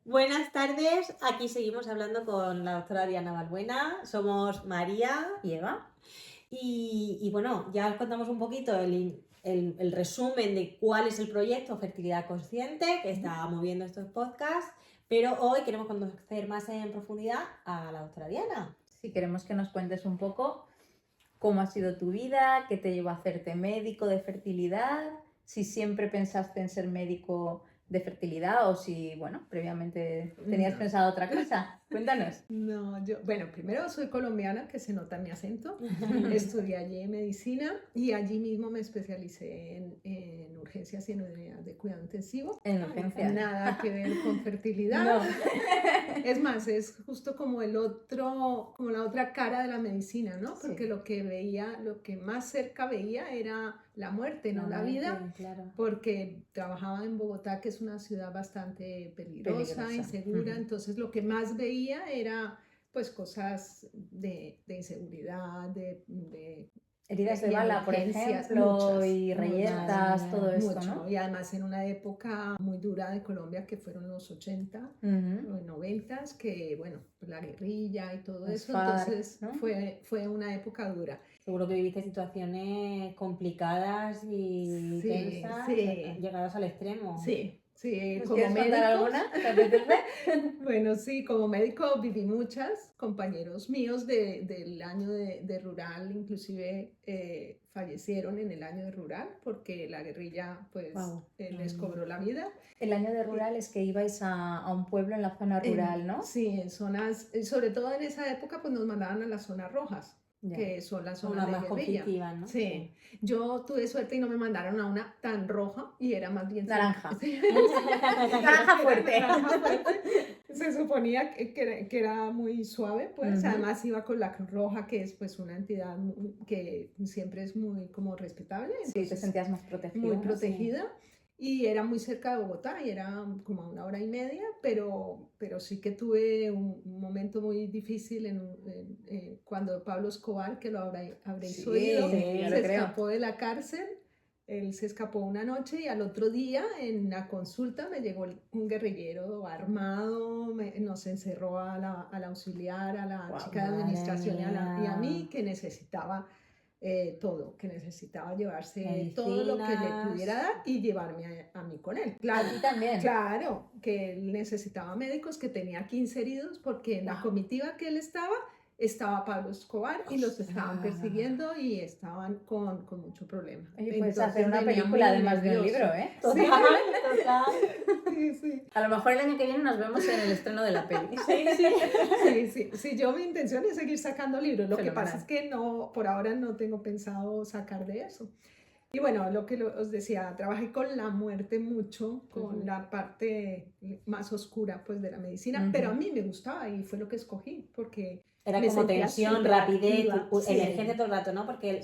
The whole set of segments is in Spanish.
Buenas tardes, aquí seguimos hablando con la doctora Diana Balbuena, somos María y Eva. Y bueno, ya os contamos un poquito el resumen de cuál es el proyecto Fertilidad Consciente que está moviendo estos podcasts, pero hoy queremos conocer más en profundidad a la doctora Diana. Sí, queremos que nos cuentes un poco cómo ha sido tu vida, qué te llevó a hacerte médico de fertilidad, si siempre pensaste en ser médico de fertilidad o si, bueno, previamente tenías pensado otra cosa. Cuéntanos. Bueno, primero soy colombiana, que se nota en mi acento. Estudié allí medicina y allí mismo me especialicé en urgencias y en unidades de cuidado intensivo. En urgencias. Nada que ver con fertilidad. No. Es más, es justo como la otra cara de la medicina, ¿no? Porque Sí. lo que más cerca veía era la muerte, no la vida. Claro. Porque trabajaba en Bogotá, que es una ciudad bastante peligrosa. Insegura, entonces lo que más veía era pues cosas de inseguridad, de heridas de bala, por ejemplo, muchas, y reyertas, todo esto, mucho. ¿no? Y además en una época muy dura de Colombia, que fueron los 80, 90, que bueno, la guerrilla y todo Los eso, FARC, entonces ¿no? fue una época dura. Seguro que viviste situaciones complicadas y tensas, llegadas al extremo. Sí. ¿Nos Como quieres contar alguna? ¿Te apetece? Bueno, sí, como médico viví muchas. Compañeros míos del año de rural, inclusive fallecieron en el año de rural porque la guerrilla pues les cobró la vida. El año de rural es que ibais a un pueblo en la zona rural, ¿no? Sí, en zonas, sobre todo en esa época pues nos mandaban a las zonas rojas. Que son las zonas de guerrilla, ¿no? Sí. Yo tuve suerte y no me mandaron a una tan roja y era más bien naranja. Naranja fuerte. Se suponía que era muy suave, pues. Además iba con la Cruz Roja, que es pues una entidad que siempre es muy como respetable. Sí, te sentías más protegida. Muy protegida. Sí. Y era muy cerca de Bogotá y era como a 1 hora y media, pero sí que tuve un momento muy difícil cuando Pablo Escobar, que lo habréis oído, se escapó de la cárcel. Él se escapó una noche y al otro día en la consulta me llegó un guerrillero armado, nos encerró a la auxiliar, a la chica de administración y a mí, que necesitaba todo, que necesitaba llevarse medicinas, todo lo que le pudiera dar y llevarme a mí con él. Claro, a ti también. Claro, que él necesitaba médicos, que tenía 15 heridos porque en la comitiva que él estaba Pablo Escobar y los estaban persiguiendo y estaban con mucho problema. Oye, puedes hacer una película además de un libro, ¿eh? Total. Sí. A lo mejor el año que viene nos vemos en el estreno de la peli. Sí, yo mi intención es seguir sacando libros. Lo que pasa es que por ahora no tengo pensado sacar de eso. Y bueno, lo que os decía, trabajé con la muerte mucho, con la parte más oscura pues de la medicina, pero a mí me gustaba y fue lo que escojí, porque era como tensión, rapidez, emergencia todo el rato, ¿no? Porque la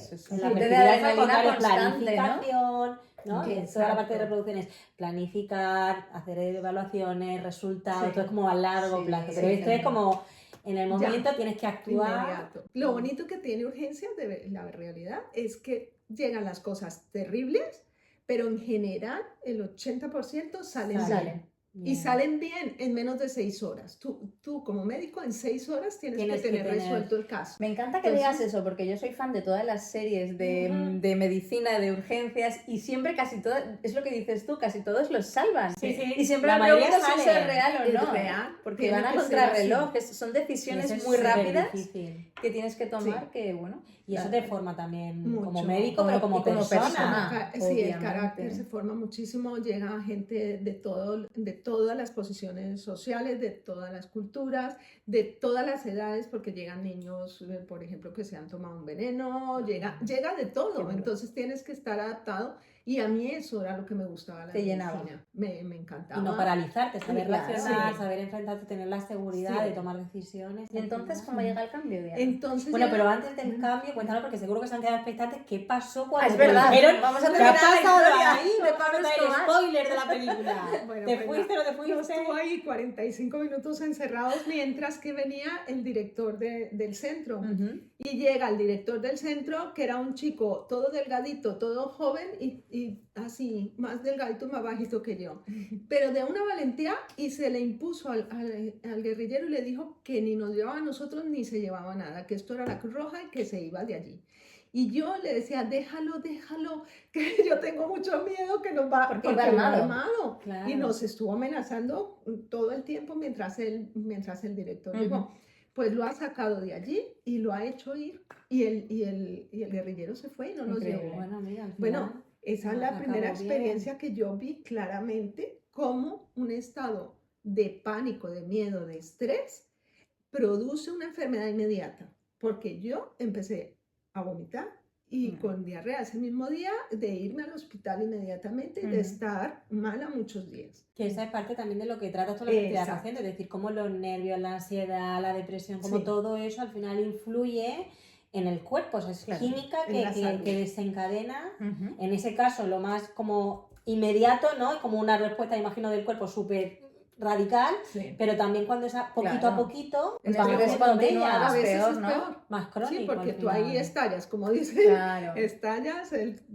fertilidad es al contrario, planificación, ¿no? Toda la parte de reproducción es planificar, hacer evaluaciones, resultados, todo es como a largo plazo, pero esto es como en el momento tienes que actuar. Inmediato. Lo bonito que tiene urgencias, la realidad, es que llegan las cosas terribles, pero en general el 80% salen bien. Y salen bien en menos de 6 horas. Tú como médico en 6 horas tienes que tener resuelto el caso. Me encanta que digas eso, porque yo soy fan de todas las series de medicina, de urgencias, y siempre casi todas, es lo que dices tú, casi todos los salvan. Sí. Y siempre me pregunto si eso es real o no. Real, porque van a contrarreloj, son decisiones muy rápidas que tienes que tomar, que bueno. Y eso te forma también mucho, como médico, pero como persona. Sí, el carácter se forma muchísimo, llega gente de todas las posiciones sociales, de todas las culturas, de todas las edades, porque llegan niños, por ejemplo, que se han tomado un veneno, llega de todo, entonces tienes que estar adaptado. Y a mí eso era lo que me gustaba. Te llenaba. Me encantaba. Y no paralizarte, saber reaccionar, saber enfrentarte, tener la seguridad de tomar decisiones. ¿Y entonces cómo llega el cambio, Diana? Bueno, pero antes del cambio, cuéntanos, porque seguro que se han quedado expectantes, ¿qué pasó cuando es verdad, dijeron? vamos a terminar la historia ahí, de Pablo el spoiler de la película. ¿Te fuiste o no te fuiste? Yo estuve ahí 45 minutos encerrados mientras que venía el director del centro. Y llega el director del centro, que era un chico todo delgadito, todo joven, y y así, más delgadito, más bajito que yo, pero de una valentía, y se le impuso al guerrillero y le dijo que ni nos llevaba a nosotros ni se llevaba nada, que esto era la Cruz Roja y que se iba de allí. Y yo le decía, déjalo, que yo tengo mucho miedo que nos va, porque iba armado. Claro. Y nos estuvo amenazando todo el tiempo mientras el director llegó. Pues lo ha sacado de allí y lo ha hecho ir, y el guerrillero se fue y no nos llevó. Bueno, mira, al final, Bueno, esa es la primera acabó bien. experiencia que yo vi claramente cómo un estado de pánico, de miedo, de estrés produce una enfermedad inmediata, porque yo empecé a vomitar y con diarrea ese mismo día, de irme al hospital inmediatamente y de estar mala muchos días. Que esa es parte también de lo que trata toda la fertilidad paciente, es decir, cómo los nervios, la ansiedad, la depresión, como todo eso al final influye en el cuerpo, o sea, es química que desencadena, en ese caso lo más como inmediato, ¿no? Como una respuesta, imagino, del cuerpo súper radical, pero también cuando es poquito a poquito, a veces peor, es peor, más crónico. Sí, porque tú ahí estallas, como dicen, estallas,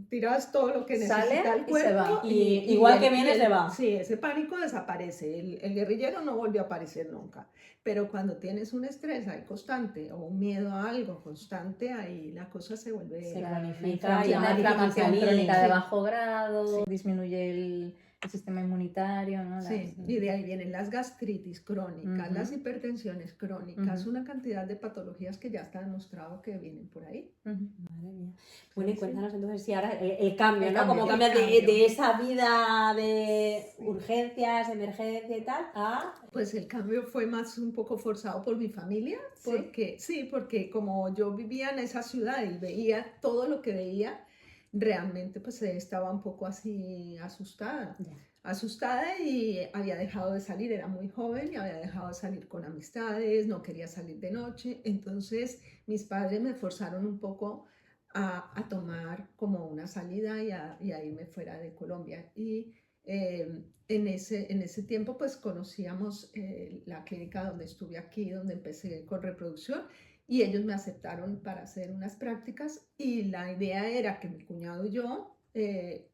tiras todo lo que necesita el cuerpo y se va. Y igual que viene se va. Sí, ese pánico desaparece, el guerrillero no volvió a aparecer nunca, pero cuando tienes un estrés ahí constante o un miedo a algo constante, ahí la cosa se vuelve... Se cronifica y una una inflamación crónica de bajo grado, disminuye el sistema inmunitario, ¿no? Y de ahí vienen las gastritis crónicas, las hipertensiones crónicas, una cantidad de patologías que ya está demostrado que vienen por ahí. Madre mía. Bueno, y cuéntanos entonces si ahora el cambio, ¿no? Como cambias de esa vida de urgencias, emergencia y tal, a... Pues el cambio fue más un poco forzado por mi familia, porque porque como yo vivía en esa ciudad y veía todo lo que veía, realmente pues estaba un poco así asustada y había dejado de salir, era muy joven y había dejado de salir con amistades, no quería salir de noche, entonces mis padres me forzaron un poco a tomar como una salida y a irme fuera de Colombia. Y en ese tiempo pues conocíamos la clínica donde estuve aquí, donde empecé con reproducción, y ellos me aceptaron para hacer unas prácticas, y la idea era que mi cuñado y yo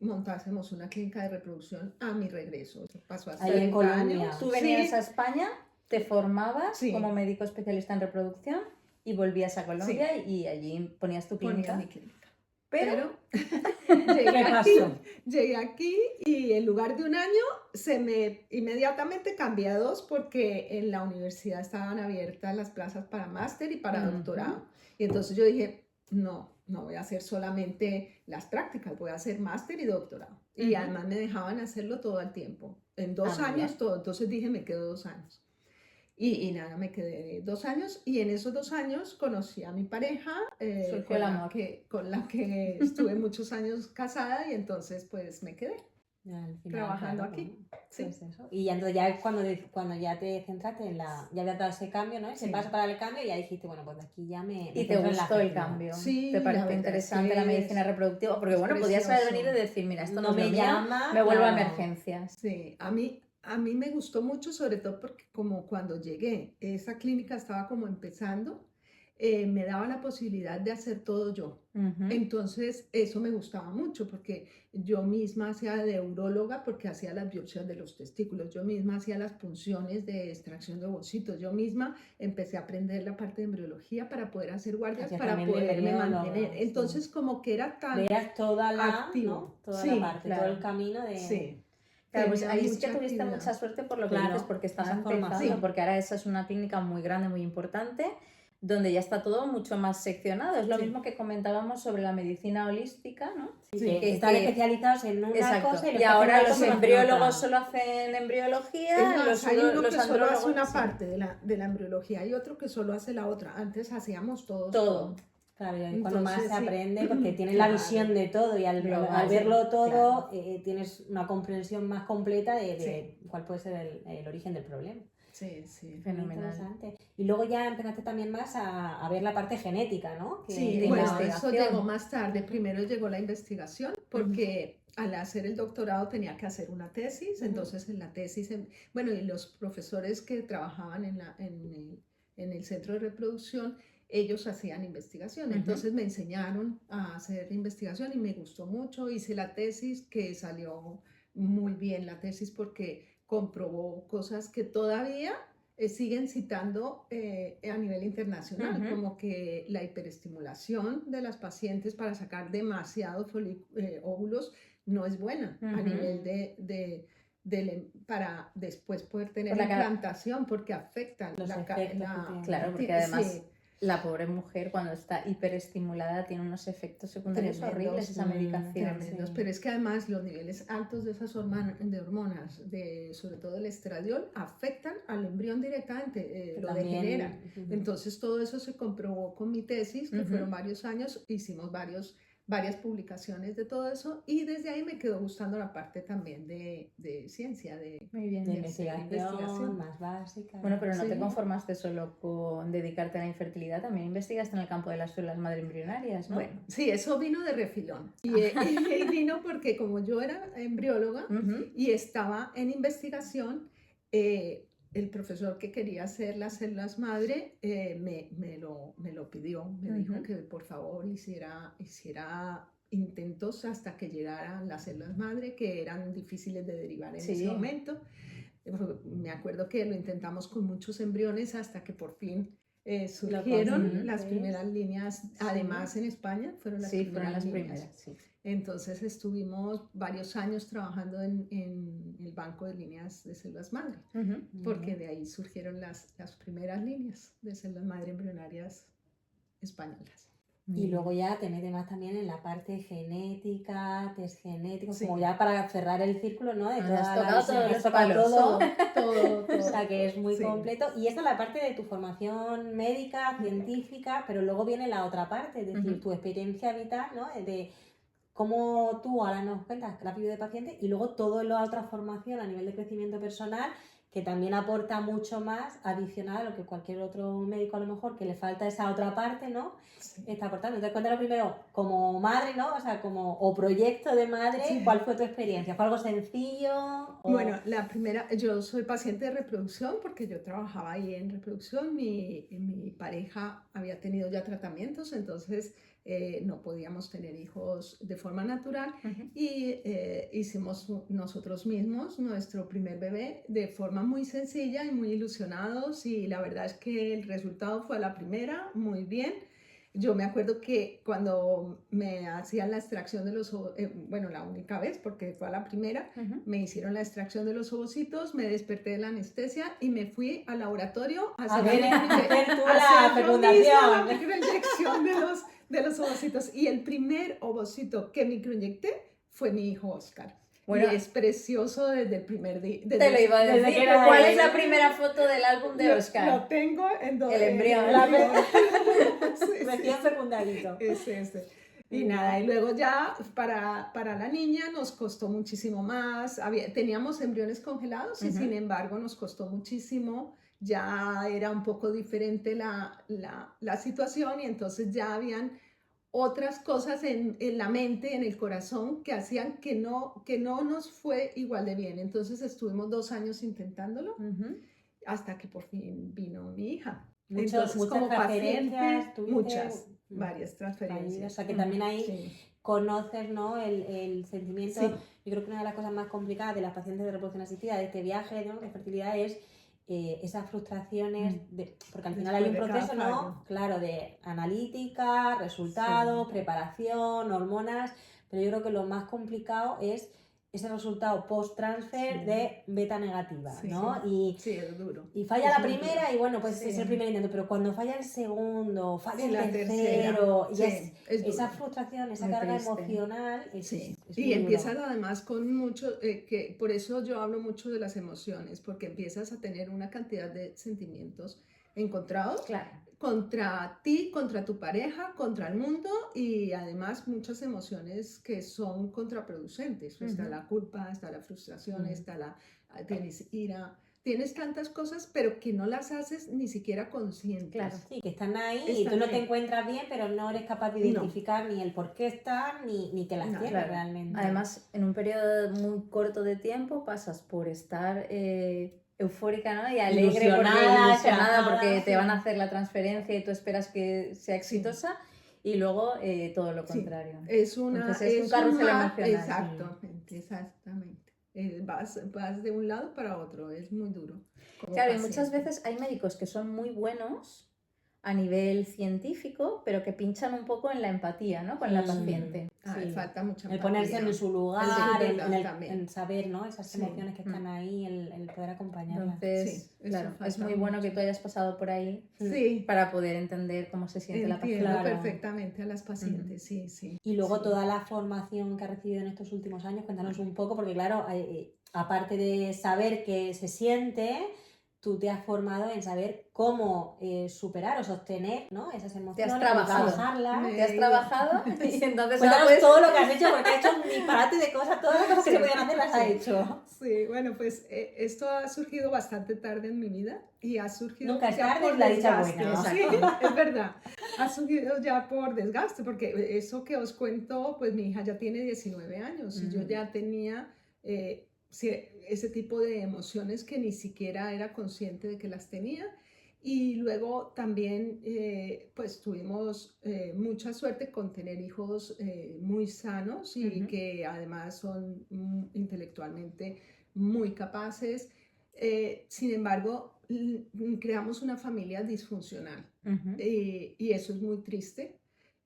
montásemos una clínica de reproducción a mi regreso. Eso pasó hace ahí en Colombia. Tú venías a España, te formabas como médico especialista en reproducción y volvías a Colombia y allí ponías tu clínica. Mi clínica. Pero llegué aquí y en lugar de un año inmediatamente cambié a 2, porque en la universidad estaban abiertas las plazas para máster y para doctorado. Y entonces yo dije, no voy a hacer solamente las prácticas, voy a hacer máster y doctorado. Y además me dejaban hacerlo todo el tiempo. En 2 años todo. Entonces dije, me quedo 2 años. Y nada, me quedé 2 años, y en esos 2 años conocí a mi pareja, con la que estuve muchos años casada, y entonces pues me quedé trabajando aquí. Pues eso. Y entonces ya cuando ya te centraste ya habías dado ese cambio, ¿no? Ese paso para el cambio, y ya dijiste, bueno, pues de aquí ya me ¿Y te gustó el cambio? Sí, ¿Te pareció interesante la medicina reproductiva? Porque bueno, podías haber venido y decir, mira, esto no me llama, me vuelvo a emergencias. Sí, a mí me gustó mucho, sobre todo porque como cuando llegué, esa clínica estaba como empezando, me daba la posibilidad de hacer todo yo. Entonces eso me gustaba mucho, porque yo misma hacía de uróloga, porque hacía las biopsias de los testículos, yo misma hacía las punciones de extracción de ovocitos, yo misma empecé a aprender la parte de embriología para poder hacer guardias, para poderme mantener. Entonces como que era tan veas toda activo, ¿no? Toda la parte, todo el camino de... Sí. Claro, pues ahí sí que tuviste mucha suerte por lo que dices, porque estabas empezando, porque ahora esa es una clínica muy grande, muy importante, donde ya está todo mucho más seccionado. Es lo mismo que comentábamos sobre la medicina holística, ¿no? Que están especializados en una cosa y ahora los embriólogos solo hacen embriología, hay uno que solo hace una parte de la embriología, hay otro que solo hace la otra. Antes hacíamos todo. Claro, y cuando más se aprende, porque tienes la visión de todo, y al verlo todo tienes una comprensión más completa de cuál puede ser el origen del problema. Sí, fenomenal. Y luego ya empezaste también más a ver la parte genética, ¿no? Eso llegó más tarde. Primero llegó la investigación, porque al hacer el doctorado tenía que hacer una tesis, entonces en la tesis, y los profesores que trabajaban en el centro de reproducción, ellos hacían investigación. Entonces me enseñaron a hacer investigación y me gustó mucho. Hice la tesis, que salió muy bien la tesis porque comprobó cosas que todavía siguen citando a nivel internacional, como que la hiperestimulación de las pacientes para sacar demasiados óvulos no es buena a nivel para después poder tener implantación, porque afectan claro, porque además la pobre mujer cuando está hiperestimulada tiene unos efectos secundarios horribles esa medicación. Tremendos, pero es que además los niveles altos de esas hormonas, sobre todo el estradiol, afectan al embrión directamente, lo degeneran. Entonces todo eso se comprobó con mi tesis, que fueron varios años, hicimos varias publicaciones de todo eso, y desde ahí me quedó gustando la parte también de ciencia, de investigación más básica. Bueno, pero no te conformaste solo con dedicarte a la infertilidad, también investigaste en el campo de las células madre embrionarias, ¿no? Bueno, sí, eso vino de refilón. Y vino porque como yo era embrióloga y estaba en investigación, el profesor que quería hacer las células madre me lo pidió, me dijo que por favor hiciera intentos hasta que llegaran las células madre, que eran difíciles de derivar en ese momento. Me acuerdo que lo intentamos con muchos embriones hasta que por fin surgieron las primeras líneas, además en España fueron las primeras líneas. Entonces estuvimos varios años trabajando en el banco de líneas de células madre, porque de ahí surgieron las primeras líneas de células madre embrionarias españolas. Y luego ya te metes más también en la parte genética, test genéticos, como ya para cerrar el círculo, ¿no? De todo. O sea, que es muy completo. Y esta es la parte de tu formación médica, científica, pero luego viene la otra parte, es decir, tu experiencia vital, ¿no? De cómo tú ahora nos cuentas rápido de paciente y luego toda la otra formación a nivel de crecimiento personal que también aporta mucho más adicional a lo que cualquier otro médico a lo mejor que le falta esa otra parte, ¿no? Está aportando. Entonces cuéntalo primero como madre, ¿no? O sea, o proyecto de madre, ¿cuál fue tu experiencia? ¿Fue algo sencillo? Bueno, la primera, yo soy paciente de reproducción porque yo trabajaba ahí en reproducción, mi pareja había tenido ya tratamientos, entonces no podíamos tener hijos de forma natural y hicimos nosotros mismos nuestro primer bebé de forma muy sencilla y muy ilusionados, y la verdad es que el resultado fue a la primera muy bien. Yo me acuerdo que cuando me hacían la extracción de los bueno, la única vez, porque fue a la primera, me hicieron la extracción de los ovocitos, me desperté de la anestesia y me fui al laboratorio a hacer la fecundación, la microinyección de los ovocitos. Y el primer ovocito que microinyecté fue mi hijo Oscar. Bueno, y es precioso desde el primer día. Te lo iba a decir. ¿Cuál es la primera foto del álbum de Oscar? Lo tengo en el embrión. Recién fecundadito. Ese. Y nada, y luego ya para la niña nos costó muchísimo más. Teníamos embriones congelados y sin embargo nos costó muchísimo. Ya era un poco diferente la situación, y entonces ya habían otras cosas en la mente, en el corazón, que hacían que no nos fue igual de bien. Entonces estuvimos 2 años intentándolo hasta que por fin vino mi hija. Entonces, muchas como transferencias, paciente, varias transferencias. O sea, que también ahí conoces, ¿no? el sentimiento. Yo creo que una de las cosas más complicadas de las pacientes de reproducción asistida, de este viaje, ¿no? de fertilidad, es esas frustraciones, porque al final hay un proceso, ¿no? Claro, de analítica, resultados, preparación, hormonas, pero yo creo que lo más complicado es ese resultado post-transfer de beta negativa, ¿no? Y es duro. Y falla la primera y bueno, pues es el primer intento, pero cuando falla el segundo, falla el tercero, y esa frustración, esa carga emocional es y empiezas además con mucho, que por eso yo hablo mucho de las emociones, porque empiezas a tener una cantidad de sentimientos encontrados contra ti, contra tu pareja, contra el mundo, y además muchas emociones que son contraproducentes. Está la culpa, está la frustración, tienes ira, tienes tantas cosas, pero que no las haces ni siquiera conscientes. Claro, sí, que están ahí y tú no te encuentras bien, pero no eres capaz de identificar ni el por qué están, ni que las tienes realmente. Además, en un periodo muy corto de tiempo pasas por estar eufórica, ¿no? Y alegre, Ilusionada, ilusionada porque sí. te van a hacer la transferencia y tú esperas que sea exitosa y luego todo lo Sí, contrario. es Entonces es un carrusel emocional. Exactamente. Vas de un lado para otro, es muy duro. como Claro, y paciente. muchas veces hay médicos que son muy buenos a nivel científico, pero que pinchan un poco en la empatía, ¿no? Con la paciente. Sí. Falta mucha El ponerse empatía. en su lugar, Es verdad, también. en saber, ¿no? Esas Sí. emociones que están ahí, el poder acompañarlas. Entonces, Sí, eso claro, es falta muy bueno que mucho. tú hayas pasado por ahí Sí, para poder entender cómo se siente la entiendo paciente. Claro. perfectamente a las pacientes, sí. Y luego Sí. toda la formación que has recibido en estos últimos años, cuéntanos un poco, porque claro, aparte de saber qué se siente, tú te has formado en saber cómo superar o sostener, ¿no? Esas emociones, cómo trabajado. trabajarlas. Me- Te has trabajado y entonces ahora Cuéntanos pues... todo lo que has hecho, porque has hecho un disparate de cosas, todas las cosas que se podían hacer las has hecho. Sí, bueno, pues esto ha surgido bastante tarde en mi vida y ha surgido Nunca es ya tarde, por es la dicha desgaste. buena. Sí, es verdad. Ha surgido ya por desgaste, porque eso que os cuento, pues mi hija ya tiene 19 años y yo ya tenía ese tipo de emociones que ni siquiera era consciente de que las tenía. Y luego también, pues tuvimos mucha suerte con tener hijos muy sanos y que además son intelectualmente muy capaces. Sin embargo, creamos una familia disfuncional y eso es muy triste.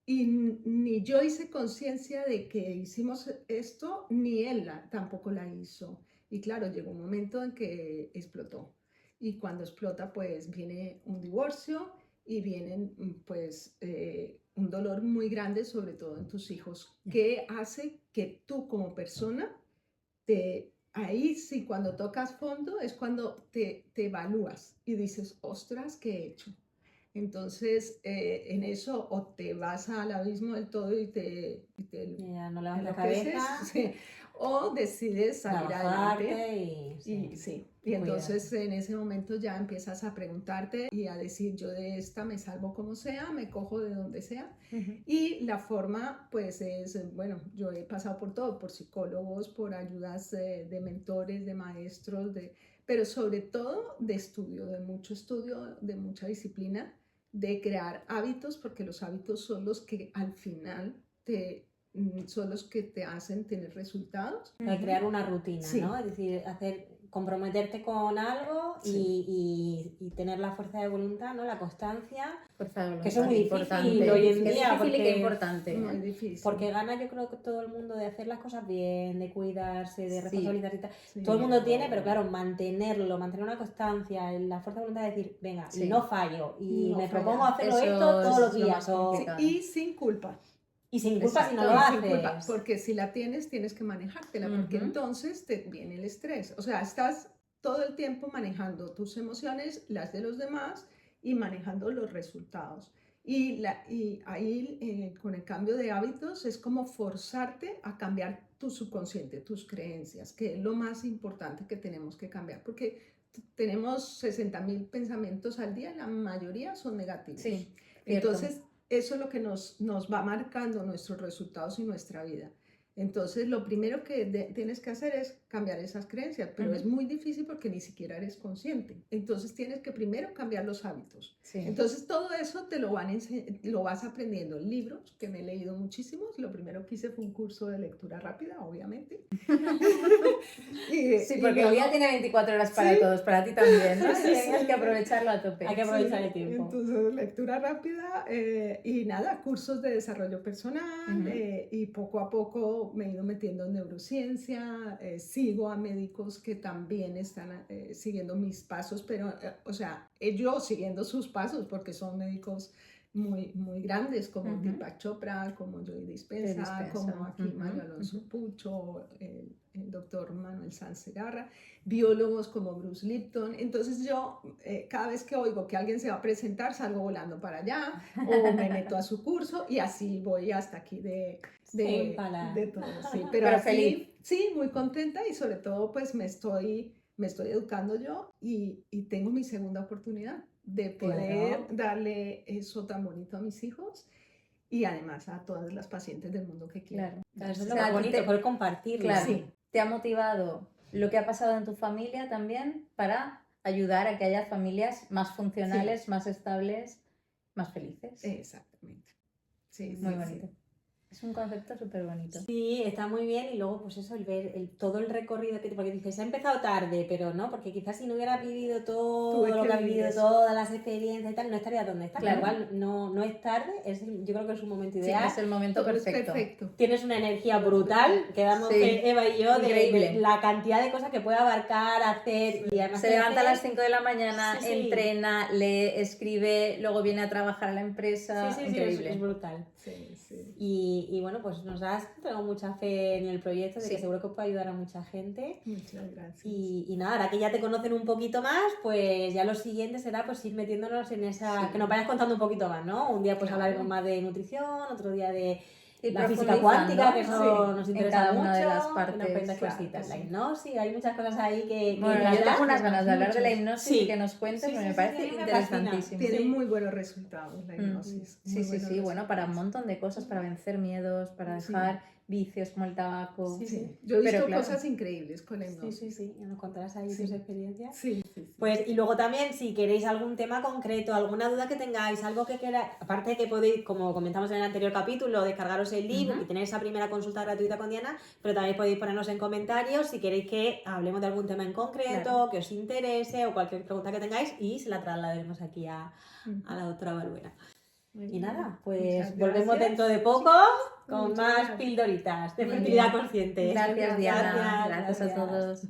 Y ni yo hice conciencia de que hicimos esto, ni él tampoco la hizo. Y claro, llegó un momento en que explotó. Y cuando explota, pues viene un divorcio y viene pues un dolor muy grande, sobre todo en tus hijos, que hace que tú como persona, ahí sí, cuando tocas fondo, es cuando te evalúas y dices, ostras, ¿qué he hecho? Entonces, en eso o te vas al abismo del todo y te Ya no levantas la enloqueces, cabeza, sí, o decides salir adelante. trabajarte y Sí, y y entonces cuidarte. en ese momento ya empiezas a preguntarte y a decir, yo de esta me salvo como sea, me cojo de donde sea. Y la forma, pues es, bueno, yo he pasado por todo, por psicólogos, por ayudas de mentores, de maestros, pero sobre todo de estudio, de mucha disciplina, de crear hábitos, porque los hábitos son los que al final son los que te hacen tener resultados. De crear una rutina, Sí. ¿no? Es decir, comprometerte con algo y tener la fuerza de voluntad, ¿no? La constancia, Fuerza de voluntad, que eso es muy difícil importante. hoy en Es día, difícil y porque, que importante. Muy difícil. porque gana yo creo que todo el mundo de hacer las cosas bien, de cuidarse, de Sí. responsabilizarse y tal. Sí. Todo el mundo tiene, pero claro, mantener una constancia, la fuerza de voluntad de decir, venga, Sí. y no fallo, y No me fallar. propongo hacerlo Eso esto todos los es lo días. más O... complicado. Y sin culpa. Y sin culpa si no lo Y haces. sin culpa, porque si la tienes que manejártela, porque Ujú. entonces te viene el estrés. O sea, estás todo el tiempo manejando tus emociones, las de los demás y manejando los resultados. Y ahí con el cambio de hábitos es como forzarte a cambiar tu subconsciente, tus creencias, que es lo más importante que tenemos que cambiar, porque tenemos 60.000 pensamientos al día, la mayoría son negativos. Sí, cierto. Entonces, eso es lo que nos va marcando nuestros resultados y nuestra vida. Entonces, lo primero que tienes que hacer es cambiar esas creencias, pero es muy difícil porque ni siquiera eres consciente. Entonces, tienes que primero cambiar los hábitos. Sí. Entonces, todo eso te lo vas aprendiendo en libros, que me he leído muchísimos. Lo primero que hice fue un curso de lectura rápida, obviamente. Sí, porque el día tiene 24 horas para Sí. todos, para ti también, ¿no? Sí, Tienes sí. que aprovecharlo a tope. Hay que aprovechar el tiempo. Entonces, lectura rápida y nada, cursos de desarrollo personal y poco a poco me he ido metiendo en neurociencia, sigo a médicos que también están siguiendo mis pasos, pero, o sea, yo siguiendo sus pasos porque son médicos muy, muy grandes como Deepak Chopra, como Joe Dispenza, como aquí Mario Alonso Pucho, el doctor Manuel Sanz Segarra, biólogos como Bruce Lipton. Entonces yo cada vez que oigo que alguien se va a presentar salgo volando para allá o me meto a su curso y así voy hasta aquí de todo. Sí. Pero así, feliz. Sí, muy contenta y sobre todo pues me estoy educando yo y tengo mi segunda oportunidad de poder darle eso tan bonito a mis hijos y además a todas las pacientes del mundo que quieran. Claro, eso es O lo sea, más bonito, poder compartirlo. Claro, Sí. te ha motivado lo que ha pasado en tu familia también para ayudar a que haya familias más funcionales, más estables, más felices. Exactamente. Sí, Muy sí, bonito. sí. Es un concepto súper bonito. Sí, está muy bien y luego pues eso, el ver todo el recorrido que porque dices, ha empezado tarde, pero no, porque quizás si no hubiera vivido todo Tuve lo que que ha vivir vivido, eso. todas las experiencias y tal, no estaría donde está. Claro. Igual no es tarde, yo creo que es un momento Sí, ideal. es el momento Todo es perfecto. perfecto. Tienes una energía brutal, quedamos Sí. Eva y yo de Increíble. la cantidad de cosas que puede abarcar, hacer y además Se levanta a las crecer. 5 de la mañana, Sí, sí. entrena, lee, escribe, luego viene a trabajar a la empresa. Sí, Increíble. es brutal. Sí, sí. Y bueno, pues nos has tengo mucha fe en el proyecto, de que Sí. seguro que puede ayudar a mucha gente. Muchas gracias. Y nada, ahora que ya te conocen un poquito más, pues ya lo siguiente será pues ir metiéndonos en esa... Sí. Que nos vayas contando un poquito más, ¿no? Un día pues Claro. hablaremos más de nutrición, otro día de Ir la física profundizando, cuántica, que eso sí, nos en interesa cada mucho. una de las que nos partes, cuentes claro cositas. que La sí. hipnosis, hay muchas cosas ahí que Bueno, yo tratar. tengo unas ganas de hablar de la Muchos. hipnosis Sí. y que nos cuentes, Sí, porque sí, me sí, parece sí, a mí me interesantísimo. Tiene Sí. muy buenos resultados la hipnosis. Sí, muy sí, buenos sí, bueno, para un resultados. montón de cosas, para vencer miedos, para Sí. dejar vicios como el tabaco. Sí, Sí. Yo he Pero visto claro. cosas increíbles con la hipnosis. Sí, ya nos contarás ahí Sí. tus experiencias. Sí, sí, sí. Pues, y luego también, si queréis algún tema concreto, alguna duda que tengáis, algo que queráis, aparte de que podéis, como comentamos en el anterior capítulo, descargaros el libro Ujú. y tener esa primera consulta gratuita con Diana, pero también podéis ponernos en comentarios si queréis que hablemos de algún tema en concreto, Claro. que os interese o cualquier pregunta que tengáis y se la trasladaremos aquí a la doctora Balbuena. Muy Y bien. nada, pues Muchas volvemos gracias, dentro de poco con Muchas más gracias. pildoritas de Muy fertilidad bien. consciente. Gracias, Diana. Gracias. Gracias a todos.